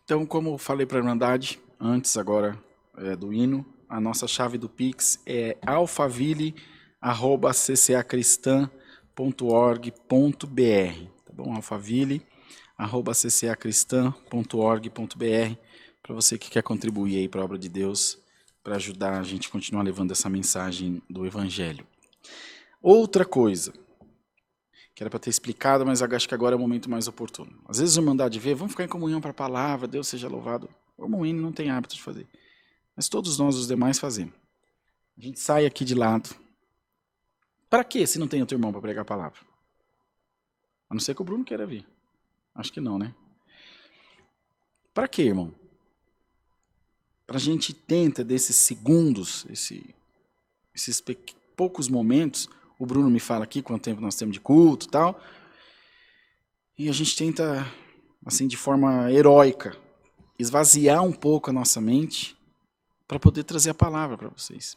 Então, como eu falei para a Irmandade, antes agora do hino, a nossa chave do Pix é alfaville@ccacristã.org.br, tá bom? alfaville@ccacristã.org.br, para você que quer contribuir aí para a obra de Deus, para ajudar a gente a continuar levando essa mensagem do Evangelho. Outra coisa, que era para ter explicado, mas acho que agora é o momento mais oportuno. Às vezes a Irmandade vê, vamos ficar em comunhão para a palavra, Deus seja louvado. O Moine não tem hábito de fazer, mas todos nós, os demais, fazemos. A gente sai aqui de lado. Para quê, se não tem outro irmão para pregar a palavra? A não ser que o Bruno queira vir. Acho que não, né? Para quê, irmão? Para a gente tenta, desses segundos, esses poucos momentos, o Bruno me fala aqui quanto tempo nós temos de culto e tal, e a gente tenta, assim, de forma heróica, esvaziar um pouco a nossa mente para poder trazer a palavra para vocês.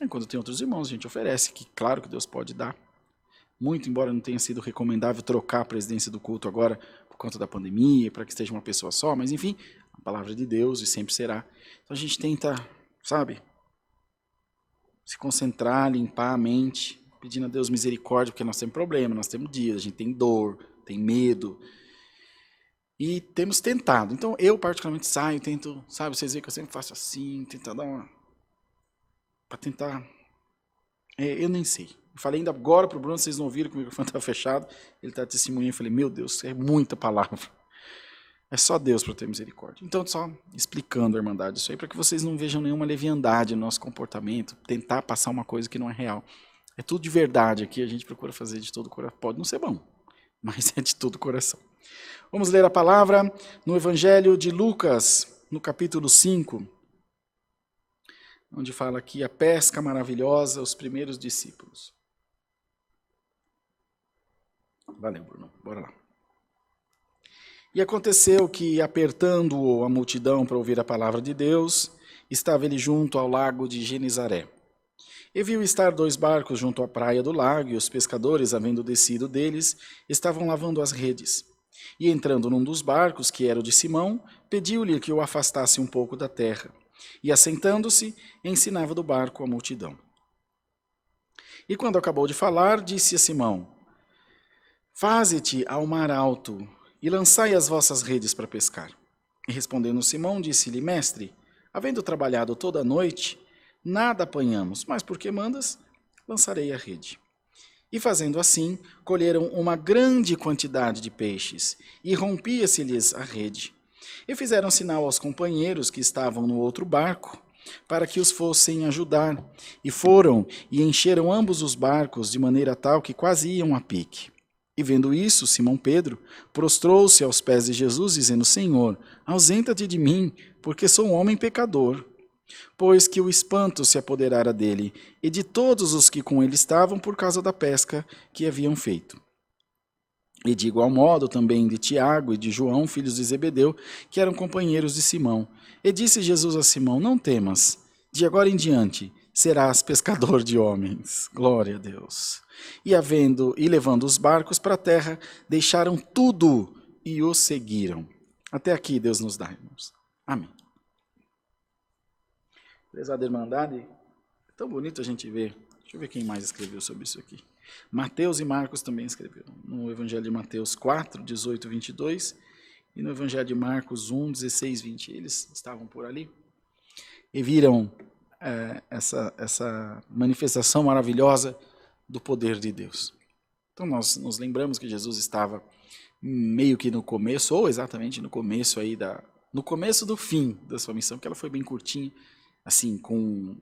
Quando tem outros irmãos, a gente oferece, que claro que Deus pode dar. Muito, embora não tenha sido recomendável trocar a presidência do culto agora por conta da pandemia, para que esteja uma pessoa só, mas enfim, a palavra de Deus e sempre será. Então a gente tenta, sabe, se concentrar, limpar a mente, pedindo a Deus misericórdia, porque nós temos problema, nós temos dias, a gente tem dor, tem medo, e temos tentado. Então eu particularmente saio, tento, sabe, vocês veem que eu sempre faço assim, tentar dar uma... para tentar... eu nem sei. Eu falei ainda agora para o Bruno, vocês não ouviram que o microfone estava fechado, ele está testemunhando, eu falei, meu Deus, é muita palavra. É só Deus para ter misericórdia. Então, só explicando a Irmandade isso aí, para que vocês não vejam nenhuma leviandade no nosso comportamento, tentar passar uma coisa que não é real. É tudo de verdade aqui, a gente procura fazer de todo o coração. Pode não ser bom, mas é de todo o coração. Vamos ler a palavra no Evangelho de Lucas, no capítulo 5, onde fala aqui a pesca maravilhosa, os primeiros discípulos. Valeu, Bruno. Bora lá. E aconteceu que, apertando-o a multidão para ouvir a palavra de Deus, estava ele junto ao lago de Genizaré. E viu estar 2 barcos junto à praia do lago, e os pescadores, havendo descido deles, estavam lavando as redes. E entrando num dos barcos, que era o de Simão, pediu-lhe que o afastasse um pouco da terra. E, assentando-se, ensinava do barco a multidão. E quando acabou de falar, disse a Simão: Faze-te ao mar alto, e lançai as vossas redes para pescar. E respondendo Simão, disse-lhe: Mestre, havendo trabalhado toda a noite, nada apanhamos, mas porque mandas, lançarei a rede. E fazendo assim, colheram uma grande quantidade de peixes, e rompia-se-lhes a rede. E fizeram sinal aos companheiros que estavam no outro barco, para que os fossem ajudar. E foram e encheram ambos os barcos, de maneira tal que quase iam a pique. E vendo isso, Simão Pedro prostrou-se aos pés de Jesus, dizendo: Senhor, ausenta-te de mim, porque sou um homem pecador. Pois que o espanto se apoderara dele e de todos os que com ele estavam por causa da pesca que haviam feito. E de igual modo também de Tiago e de João, filhos de Zebedeu, que eram companheiros de Simão. E disse Jesus a Simão: Não temas, de agora em diante serás pescador de homens. Glória a Deus. E levando os barcos para a terra, deixaram tudo e o seguiram. Até aqui Deus nos dá, irmãos. Amém. Prezada Irmandade, é tão bonito a gente ver. Deixa eu ver quem mais escreveu sobre isso aqui. Mateus e Marcos também escreveram. No Evangelho de Mateus 4, 18, 22 e no Evangelho de Marcos 1, 16, 20. Eles estavam por ali e viram essa manifestação maravilhosa do poder de Deus. Então nós nos lembramos que Jesus estava meio que no começo, ou exatamente no começo aí no começo do fim da sua missão, que ela foi bem curtinha, assim, com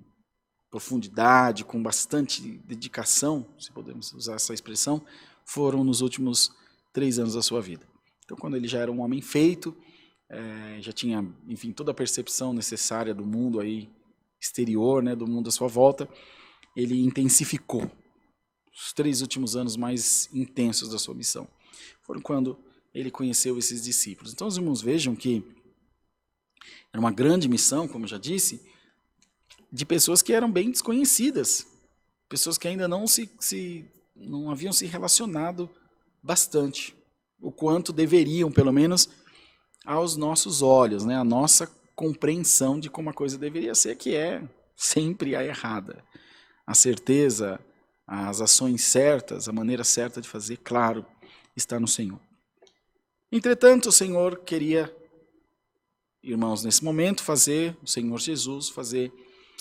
profundidade, com bastante dedicação, se podemos usar essa expressão, foram nos últimos 3 anos da sua vida. Então, quando ele já era um homem feito, já tinha, enfim, toda a percepção necessária do mundo aí exterior, né, do mundo à sua volta, ele intensificou os 3 últimos anos mais intensos da sua missão. Foram quando ele conheceu esses discípulos. Então, os irmãos vejam que era uma grande missão, como eu já disse, de pessoas que eram bem desconhecidas, pessoas que ainda não haviam se relacionado bastante, o quanto deveriam, pelo menos, aos nossos olhos, né? A nossa compreensão de como a coisa deveria ser, que é sempre a errada. A certeza, as ações certas, a maneira certa de fazer, claro, está no Senhor. Entretanto, o Senhor queria, irmãos, nesse momento, o Senhor Jesus, fazer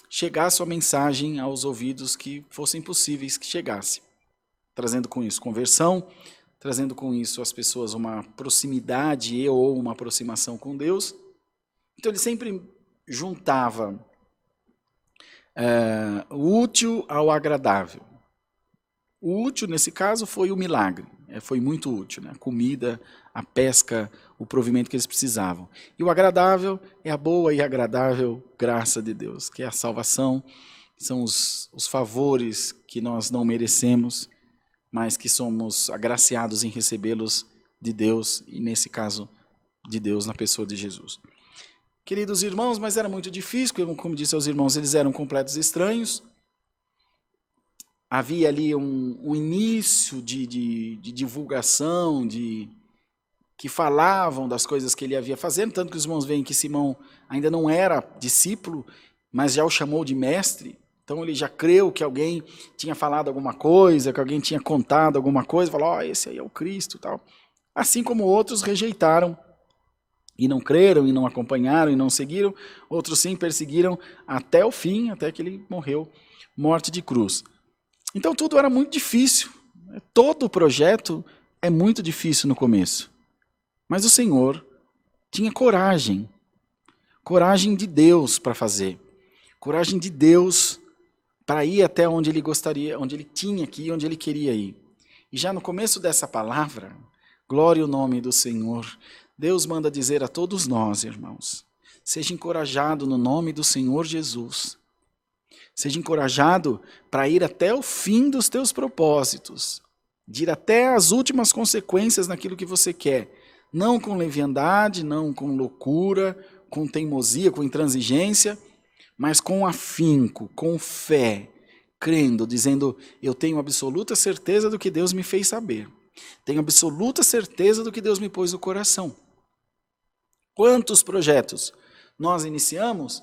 chegar a sua mensagem aos ouvidos que fossem possíveis que chegasse, trazendo com isso conversão, trazendo com isso as pessoas uma proximidade ou uma aproximação com Deus. Então ele sempre juntava o útil ao agradável. O útil, nesse caso, foi o milagre. Foi muito útil, né? A comida, a pesca, o provimento que eles precisavam. E o agradável é a boa e agradável graça de Deus, que é a salvação, são os favores que nós não merecemos, mas que somos agraciados em recebê-los de Deus, e nesse caso, de Deus na pessoa de Jesus. Queridos irmãos, mas era muito difícil, como disse aos irmãos, eles eram completos estranhos. Havia ali um início de divulgação, que falavam das coisas que ele havia fazendo, tanto que os irmãos veem que Simão ainda não era discípulo, mas já o chamou de mestre. Então ele já creu que alguém tinha falado alguma coisa, que alguém tinha contado alguma coisa, falou, esse aí é o Cristo, tal. Assim como outros rejeitaram e não creram, e não acompanharam, e não seguiram, outros sim perseguiram até o fim, até que ele morreu, morte de cruz. Então tudo era muito difícil, todo o projeto é muito difícil no começo. Mas o Senhor tinha coragem de Deus para fazer, coragem de Deus para ir até onde ele gostaria, onde ele tinha que ir, onde ele queria ir. E já no começo dessa palavra, glória ao nome do Senhor, Deus manda dizer a todos nós, irmãos, seja encorajado no nome do Senhor Jesus. Seja encorajado para ir até o fim dos teus propósitos, de ir até as últimas consequências naquilo que você quer. Não com leviandade, não com loucura, com teimosia, com intransigência, mas com afinco, com fé, crendo, dizendo, eu tenho absoluta certeza do que Deus me fez saber. Tenho absoluta certeza do que Deus me pôs no coração. Quantos projetos nós iniciamos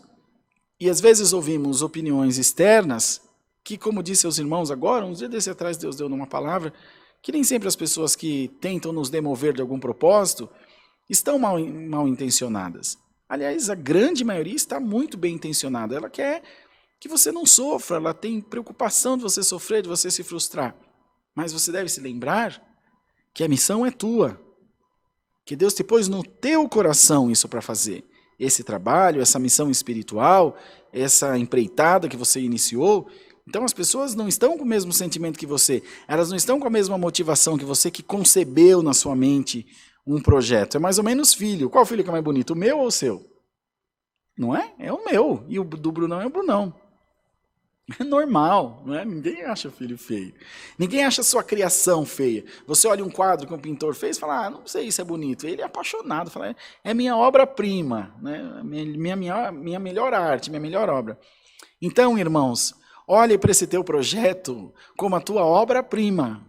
e às vezes ouvimos opiniões externas que, como disse aos irmãos agora, uns dias desse atrás Deus deu numa palavra, que nem sempre as pessoas que tentam nos demover de algum propósito estão mal intencionadas. Aliás, a grande maioria está muito bem intencionada. Ela quer que você não sofra, ela tem preocupação de você sofrer, de você se frustrar. Mas você deve se lembrar que a missão é tua, que Deus te pôs no teu coração isso para fazer. Esse trabalho, essa missão espiritual, essa empreitada que você iniciou. Então as pessoas não estão com o mesmo sentimento que você, elas não estão com a mesma motivação que você, que concebeu na sua mente um projeto. É mais ou menos filho. Qual filho que é mais bonito, o meu ou o seu? Não é? É o meu. E o do Brunão é o Brunão. É normal, não é? Ninguém acha filho feio. Ninguém acha sua criação feia. Você olha um quadro que um pintor fez e fala, não sei se é bonito. Ele é apaixonado, fala, é minha obra-prima, né? minha melhor arte, minha melhor obra. Então, irmãos, olhe para esse teu projeto como a tua obra-prima.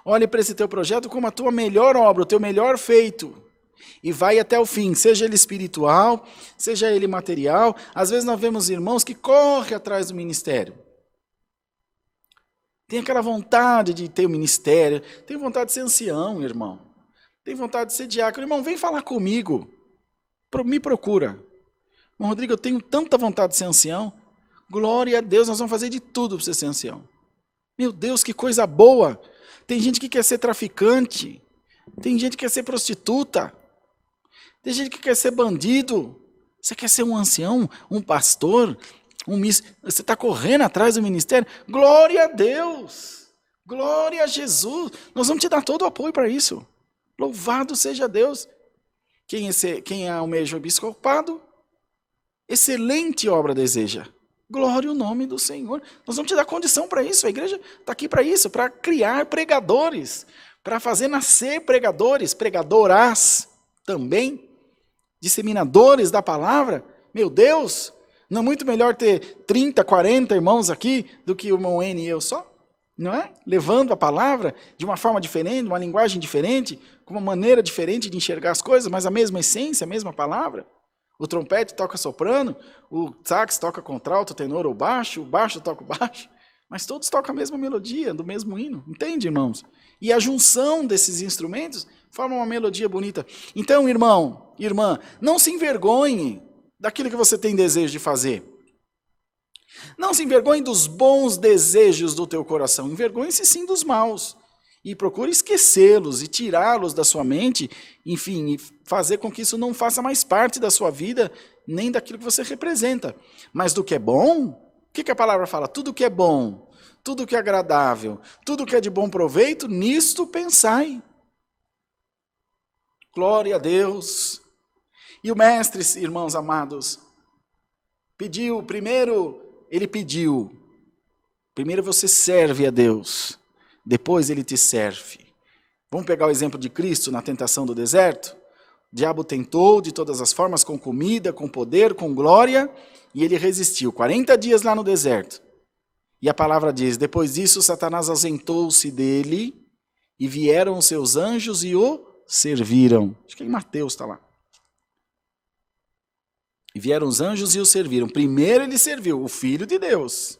Olhe para esse teu projeto como a tua melhor obra, o teu melhor feito. E vai até o fim, seja ele espiritual, seja ele material. Às vezes nós vemos irmãos que correm atrás do ministério. Tem aquela vontade de ter o ministério, tem vontade de ser ancião, irmão. Tem vontade de ser diácono. Irmão, vem falar comigo. Me procura. Irmão Rodrigo, eu tenho tanta vontade de ser ancião. Glória a Deus, nós vamos fazer de tudo para você ser ancião. Meu Deus, que coisa boa. Tem gente que quer ser traficante. Tem gente que quer ser prostituta. Tem gente que quer ser bandido. Você quer ser um ancião, um pastor, você está correndo atrás do ministério? Glória a Deus! Glória a Jesus! Nós vamos te dar todo o apoio para isso. Louvado seja Deus! Quem almeja o episcopado, excelente obra deseja. Glória ao nome do Senhor. Nós vamos te dar condição para isso. A igreja está aqui para isso, para criar pregadores, para fazer nascer pregadores, pregadoras também, disseminadores da palavra. Meu Deus, não é muito melhor ter 30, 40 irmãos aqui do que o irmão N e eu só? não é? Levando a palavra de uma forma diferente, uma linguagem diferente, com uma maneira diferente de enxergar as coisas, mas a mesma essência, a mesma palavra. O trompete toca soprano, o sax toca contralto, tenor ou baixo, o baixo toca o baixo, mas todos tocam a mesma melodia, do mesmo hino. Entende, irmãos? E a junção desses instrumentos forma uma melodia bonita. Então, irmão, irmã, não se envergonhe daquilo que você tem desejo de fazer. Não se envergonhe dos bons desejos do teu coração. Envergonhe-se sim dos maus. E procure esquecê-los e tirá-los da sua mente, enfim, e fazer com que isso não faça mais parte da sua vida, nem daquilo que você representa. Mas do que é bom, o que a palavra fala? Tudo que é bom, tudo que é agradável, tudo que é de bom proveito, nisto pensai. Glória a Deus. E o mestre, irmãos amados, pediu, primeiro você serve a Deus. Depois ele te serve. Vamos pegar o exemplo de Cristo na tentação do deserto? O diabo tentou de todas as formas, com comida, com poder, com glória, e ele resistiu. 40 dias lá no deserto. E a palavra diz, depois disso Satanás ausentou-se dele, e vieram os seus anjos e o serviram. Acho que em Mateus está lá. E vieram os anjos e o serviram. Primeiro ele serviu o Filho de Deus.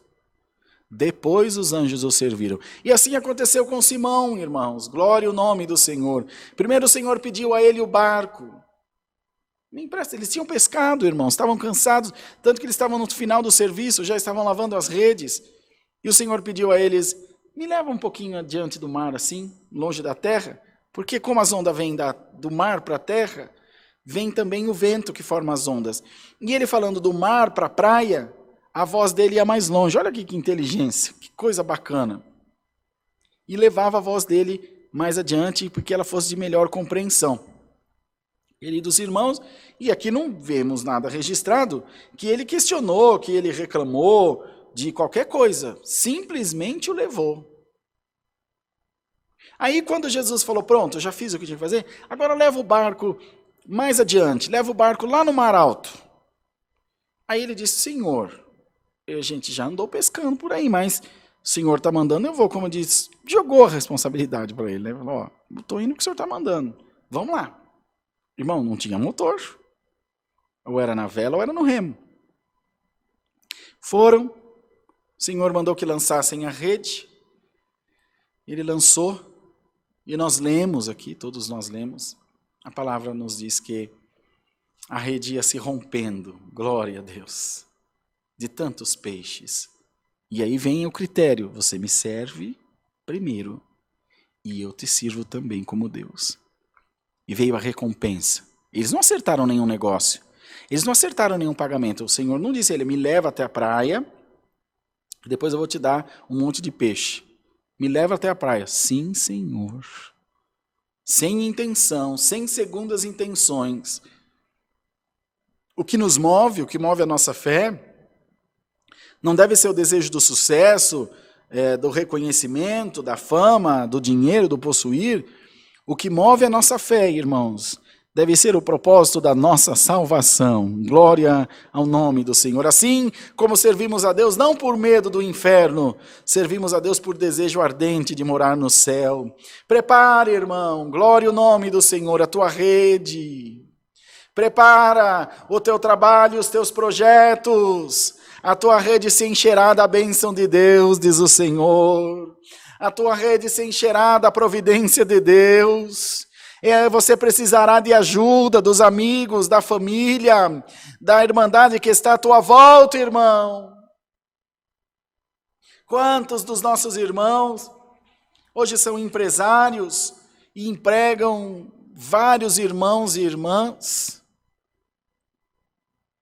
Depois os anjos o serviram. E assim aconteceu com Simão, irmãos. Glória ao nome do Senhor. Primeiro o Senhor pediu a ele o barco. Me empresta. Eles tinham pescado, irmãos. Estavam cansados. Tanto que eles estavam no final do serviço. Já estavam lavando as redes. E o Senhor pediu a eles, me leva um pouquinho adiante do mar, assim, longe da terra. Porque como as ondas vêm do mar para a terra, vem também o vento que forma as ondas. E ele falando do mar para a praia, a voz dele ia mais longe. Olha aqui que inteligência, que coisa bacana. E levava a voz dele mais adiante, porque ela fosse de melhor compreensão. Queridos irmãos, e aqui não vemos nada registrado, que ele questionou, que ele reclamou de qualquer coisa. Simplesmente o levou. Aí quando Jesus falou, pronto, eu já fiz o que tinha que fazer, agora leva o barco mais adiante, leva o barco lá no mar alto. Aí ele disse, Senhor, a gente já andou pescando por aí, mas o Senhor está mandando, eu vou, como diz, jogou a responsabilidade para ele, né? Falou, ó, eu estou indo o que o Senhor está mandando, vamos lá. Irmão, não tinha motor, ou era na vela ou era no remo. Foram, o Senhor mandou que lançassem a rede, ele lançou, e nós lemos aqui, todos nós lemos, a palavra nos diz que a rede ia se rompendo, glória a Deus, de tantos peixes. E aí vem o critério, você me serve primeiro, e eu te sirvo também como Deus. E veio a recompensa. Eles não acertaram nenhum negócio, eles não acertaram nenhum pagamento. O Senhor não disse, ele me leva até a praia, depois eu vou te dar um monte de peixe. Me leva até a praia. Sim, Senhor. Sem intenção, sem segundas intenções. O que nos move, o que move a nossa fé, não deve ser o desejo do sucesso, do reconhecimento, da fama, do dinheiro, do possuir. O que move a nossa fé, irmãos, deve ser o propósito da nossa salvação. Glória ao nome do Senhor. Assim como servimos a Deus, não por medo do inferno, servimos a Deus por desejo ardente de morar no céu. Prepare, irmão, glória ao nome do Senhor, a tua rede. Prepara o teu trabalho, os teus projetos. A tua rede se encherá da bênção de Deus, diz o Senhor. A tua rede se encherá da providência de Deus. Você precisará de ajuda dos amigos, da família, da irmandade que está à tua volta, irmão. Quantos dos nossos irmãos hoje são empresários e empregam vários irmãos e irmãs,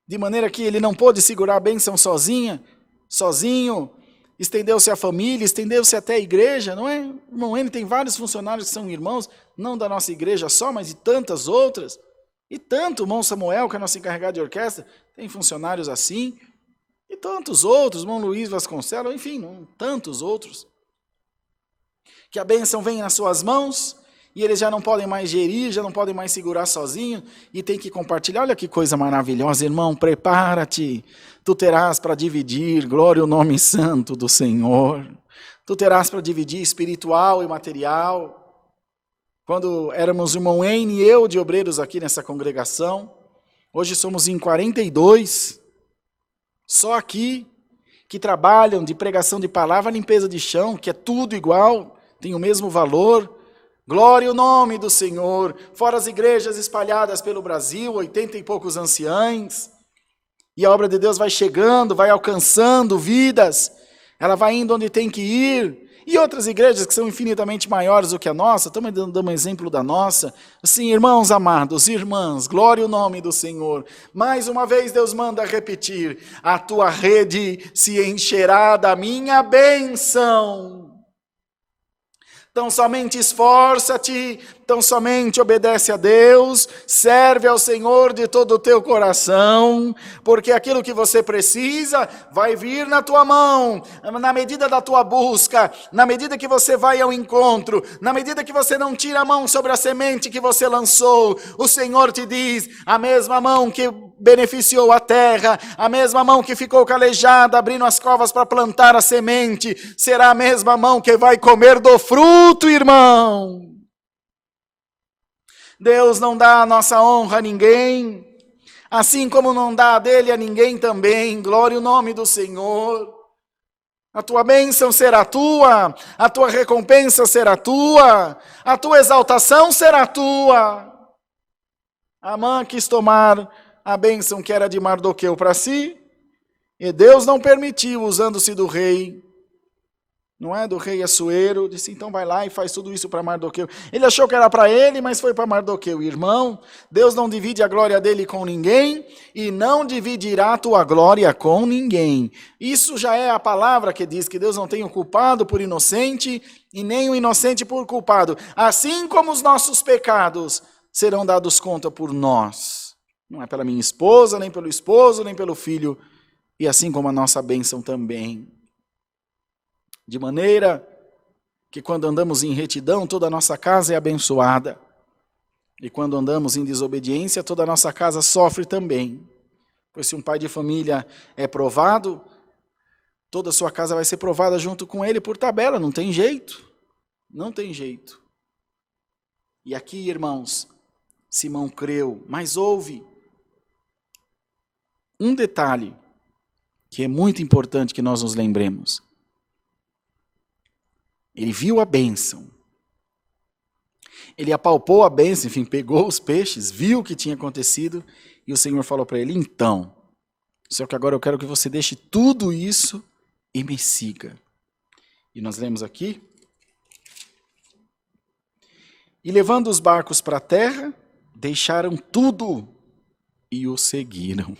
de maneira que ele não pôde segurar a bênção sozinho, estendeu-se a família, estendeu-se até a igreja, não é? Irmão, ele tem vários funcionários que são irmãos, não da nossa igreja só, mas de tantas outras. E tanto o irmão Samuel, que é nosso encarregado de orquestra, tem funcionários assim. E tantos outros, o irmão Luiz Vasconcelos, enfim, tantos outros. Que a bênção venha nas suas mãos e eles já não podem mais gerir, já não podem mais segurar sozinho, e tem que compartilhar. Olha que coisa maravilhosa, irmão, prepara-te, tu terás para dividir, glória ao nome santo do Senhor, tu terás para dividir espiritual e material. Quando éramos o irmão Wayne e eu de obreiros aqui nessa congregação, hoje somos em 42, só aqui, que trabalham de pregação de palavra, limpeza de chão, que é tudo igual, tem o mesmo valor. Glória ao nome do Senhor. Fora as igrejas espalhadas pelo Brasil, 80 e poucos anciães. E a obra de Deus vai chegando, vai alcançando vidas. Ela vai indo onde tem que ir. E outras igrejas que são infinitamente maiores do que a nossa, estamos dando um exemplo da nossa. Assim, irmãos amados, irmãs, glória ao nome do Senhor. Mais uma vez Deus manda repetir, a tua rede se encherá da minha bênção. Então somente esforça-te, então somente obedece a Deus, serve ao Senhor de todo o teu coração, porque aquilo que você precisa vai vir na tua mão, na medida da tua busca, na medida que você vai ao encontro, na medida que você não tira a mão sobre a semente que você lançou, o Senhor te diz, a mesma mão que beneficiou a terra, a mesma mão que ficou calejada, abrindo as covas para plantar a semente, será a mesma mão que vai comer do fruto, irmão. Deus não dá a nossa honra a ninguém, assim como não dá a dele a ninguém também, glória ao nome do Senhor. A tua bênção será tua, a tua recompensa será tua, a tua exaltação será tua. Amã quis tomar a bênção que era de Mardoqueu para si, e Deus não permitiu, usando-se do rei, não é, do rei Assuero, disse, então vai lá e faz tudo isso para Mardoqueu. Ele achou que era para ele, mas foi para Mardoqueu. Irmão, Deus não divide a glória dele com ninguém, e não dividirá a tua glória com ninguém. Isso já é a palavra que diz que Deus não tem o culpado por inocente, e nem o inocente por culpado. Assim como os nossos pecados serão dados conta por nós. Não é pela minha esposa, nem pelo esposo, nem pelo filho, e assim como a nossa bênção também. De maneira que quando andamos em retidão, toda a nossa casa é abençoada. E quando andamos em desobediência, toda a nossa casa sofre também. Pois se um pai de família é provado, toda a sua casa vai ser provada junto com ele por tabela, não tem jeito. Não tem jeito. E aqui, irmãos, Simão creu, mas houve um detalhe que é muito importante que nós nos lembremos. Ele viu a bênção. Ele apalpou a bênção, enfim, pegou os peixes, viu o que tinha acontecido, e o Senhor falou para ele, então, só que agora eu quero que você deixe tudo isso e me siga. E nós lemos aqui, e levando os barcos para a terra, deixaram tudo e o seguiram.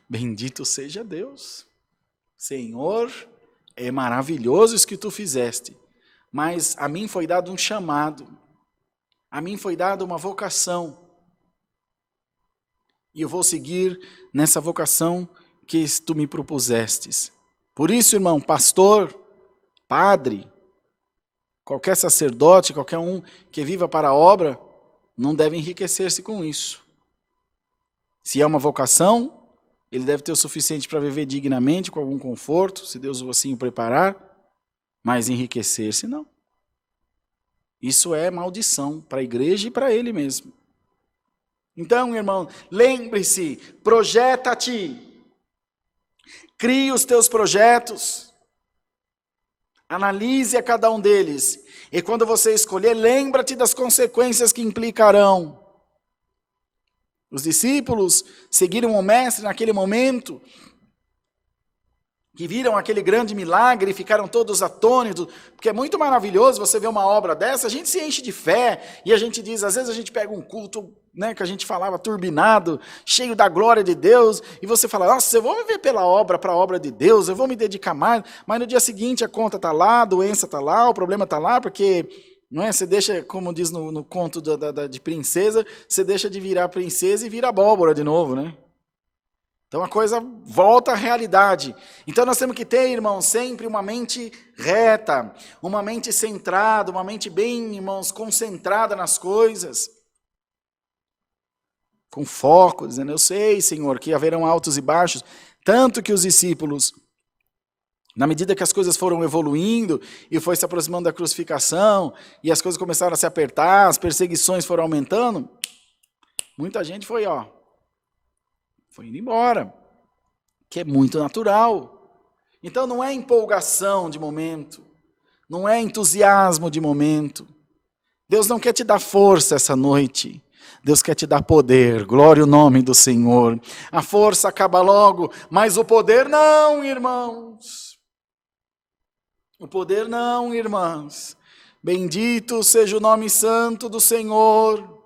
Bendito seja Deus. Senhor, é maravilhoso isso que tu fizeste. Mas a mim foi dado um chamado, a mim foi dada uma vocação, e eu vou seguir nessa vocação que tu me propusestes. Por isso, irmão, pastor, padre, qualquer sacerdote, qualquer um que viva para a obra, não deve enriquecer-se com isso. Se é uma vocação, ele deve ter o suficiente para viver dignamente, com algum conforto, se Deus assim o preparar, mas enriquecer-se não. Isso é maldição para a igreja e para ele mesmo. Então, irmão, lembre-se, projeta-te, crie os teus projetos, analise a cada um deles, e quando você escolher, lembra-te das consequências que implicarão. Os discípulos seguiram o mestre naquele momento, que viram aquele grande milagre e ficaram todos atônitos, porque é muito maravilhoso você ver uma obra dessa, a gente se enche de fé, e a gente diz, às vezes a gente pega um culto, né, que a gente falava turbinado, cheio da glória de Deus, e você fala, nossa, eu vou viver pela obra, para a obra de Deus, eu vou me dedicar mais, mas no dia seguinte a conta está lá, a doença está lá, o problema está lá, porque não é? Você deixa, como diz no conto de princesa, você deixa de virar princesa e vira abóbora de novo, né? Então a coisa volta à realidade. Então nós temos que ter, irmãos, sempre uma mente reta, uma mente centrada, uma mente bem, irmãos, concentrada nas coisas. Com foco, dizendo, eu sei, Senhor, que haverão altos e baixos. Tanto que os discípulos, na medida que as coisas foram evoluindo e foi se aproximando da crucificação, e as coisas começaram a se apertar, as perseguições foram aumentando, muita gente foi indo embora, que é muito natural. Então não é empolgação de momento, não é entusiasmo de momento. Deus não quer te dar força essa noite, Deus quer te dar poder, glória ao nome do Senhor. A força acaba logo, mas o poder não, irmãos. O poder não, irmãs. Bendito seja o nome santo do Senhor.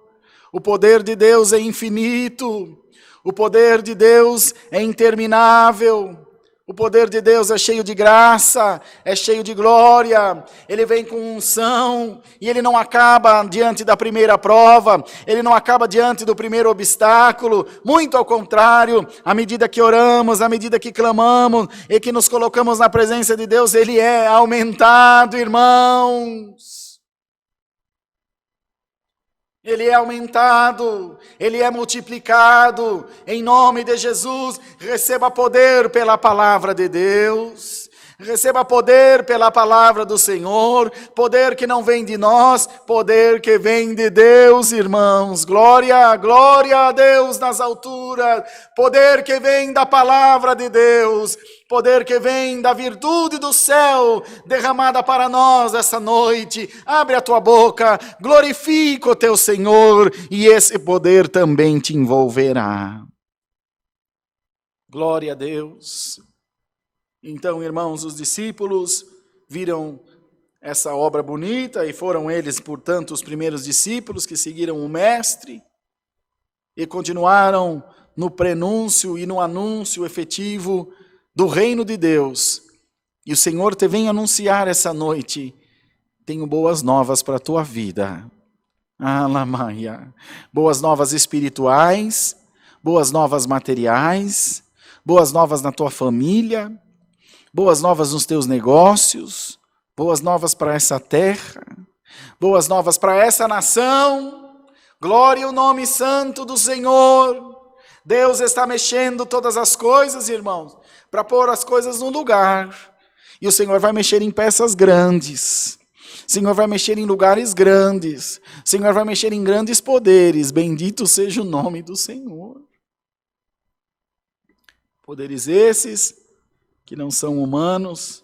O poder de Deus é infinito. O poder de Deus é interminável. O poder de Deus é cheio de graça, é cheio de glória. Ele vem com unção e ele não acaba diante da primeira prova. Ele não acaba diante do primeiro obstáculo. Muito ao contrário, à medida que oramos, à medida que clamamos e que nos colocamos na presença de Deus, ele é aumentado, irmãos. Ele é aumentado, ele é multiplicado, em nome de Jesus, receba poder pela palavra de Deus, receba poder pela palavra do Senhor, poder que não vem de nós, poder que vem de Deus, irmãos, glória, glória a Deus nas alturas, poder que vem da palavra de Deus, poder que vem da virtude do céu, derramada para nós essa noite. Abre a tua boca, glorifica o teu Senhor, e esse poder também te envolverá. Glória a Deus. Então, irmãos, os discípulos viram essa obra bonita, e foram eles, portanto, os primeiros discípulos que seguiram o Mestre, e continuaram no prenúncio e no anúncio efetivo do reino de Deus. E o Senhor te vem anunciar essa noite, tenho boas novas para a tua vida. Alamaia. Boas novas espirituais, boas novas materiais, boas novas na tua família, boas novas nos teus negócios, boas novas para essa terra, boas novas para essa nação. Glória ao nome santo do Senhor. Deus está mexendo todas as coisas, irmãos, para pôr as coisas no lugar. E o Senhor vai mexer em peças grandes. O Senhor vai mexer em lugares grandes. O Senhor vai mexer em grandes poderes. Bendito seja o nome do Senhor. Poderes esses que não são humanos.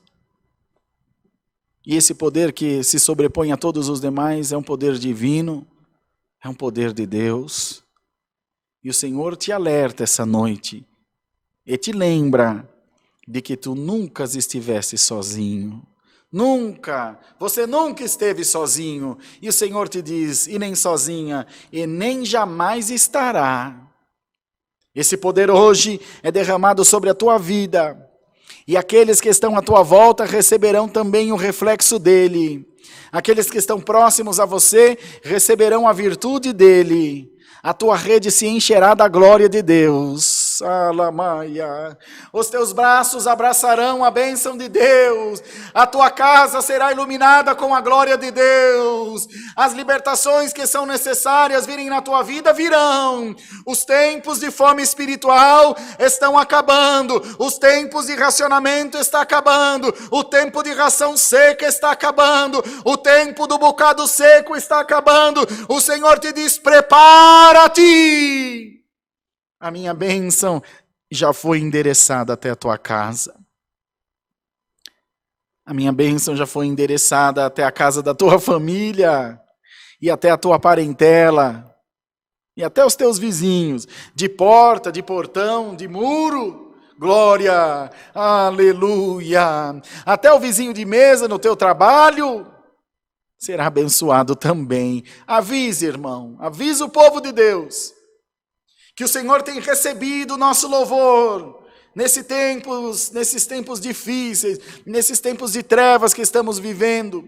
E esse poder que se sobrepõe a todos os demais é um poder divino. É um poder de Deus. E o Senhor te alerta essa noite e te lembra de que tu nunca estivesse sozinho. Nunca, você nunca esteve sozinho. E o Senhor te diz, e nem sozinha, e nem jamais estará. Esse poder hoje é derramado sobre a tua vida. E aqueles que estão à tua volta receberão também o reflexo dele. Aqueles que estão próximos a você receberão a virtude dele. A tua rede se encherá da glória de Deus. Alamaia. Os teus braços abraçarão a bênção de Deus. A tua casa será iluminada com a glória de Deus. As libertações que são necessárias virem na tua vida virão. Os tempos de fome espiritual estão acabando. Os tempos de racionamento estão acabando. O tempo de ração seca está acabando. O tempo do bocado seco está acabando. O Senhor te diz, prepara-te. A minha bênção já foi endereçada até a tua casa. A minha bênção já foi endereçada até a casa da tua família, e até a tua parentela, e até os teus vizinhos, de porta, de portão, de muro. Glória, aleluia. Até o vizinho de mesa no teu trabalho será abençoado também. Avise, irmão, avise o povo de Deus que o Senhor tem recebido o nosso louvor nesses tempos difíceis, nesses tempos de trevas que estamos vivendo.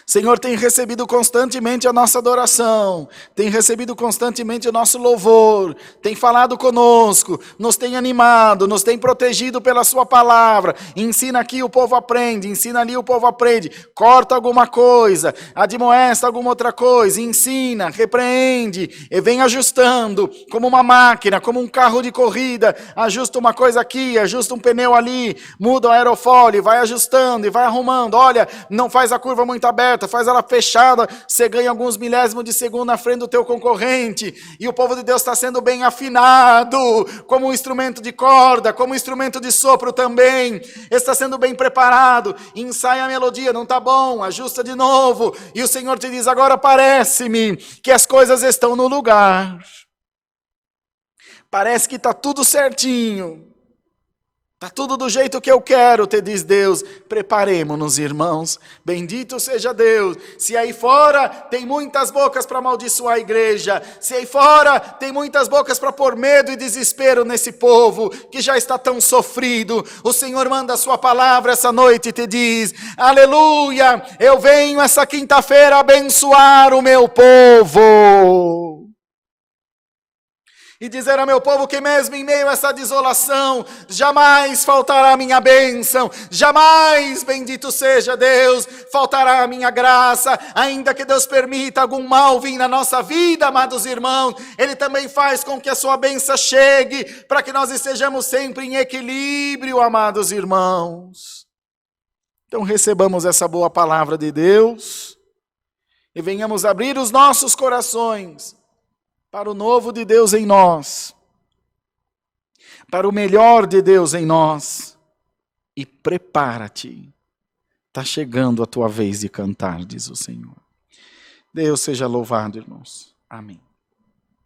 Senhor, tem recebido constantemente a nossa adoração, tem recebido constantemente o nosso louvor, tem falado conosco, nos tem animado, nos tem protegido pela sua palavra. Ensina aqui, o povo aprende, ensina ali, o povo aprende. Corta alguma coisa, admoesta alguma outra coisa, ensina, repreende e vem ajustando, como uma máquina, como um carro de corrida. Ajusta uma coisa aqui, ajusta um pneu ali, muda o aerofólio, vai ajustando e vai arrumando. Olha, não faz a curva muito aberta, faz ela fechada, você ganha alguns milésimos de segundo na frente do teu concorrente, e o povo de Deus está sendo bem afinado, como um instrumento de corda, como um instrumento de sopro também, está sendo bem preparado, ensaia a melodia, não está bom, ajusta de novo, e o Senhor te diz, agora parece-me que as coisas estão no lugar, parece que está tudo certinho, está tudo do jeito que eu quero, te diz Deus. Preparemo-nos, irmãos. Bendito seja Deus. Se aí fora tem muitas bocas para amaldiçoar a igreja, se aí fora tem muitas bocas para pôr medo e desespero nesse povo que já está tão sofrido, o Senhor manda a sua palavra essa noite e te diz, aleluia, eu venho essa quinta-feira abençoar o meu povo. E dizer ao meu povo que mesmo em meio a essa desolação, jamais faltará a minha bênção, jamais, bendito seja Deus, faltará a minha graça, ainda que Deus permita algum mal vir na nossa vida, amados irmãos, Ele também faz com que a sua bênção chegue, para que nós estejamos sempre em equilíbrio, amados irmãos. Então recebamos essa boa palavra de Deus, e venhamos abrir os nossos corações, para o novo de Deus em nós, para o melhor de Deus em nós, e prepara-te, está chegando a tua vez de cantar, diz o Senhor. Deus seja louvado, irmãos. Amém.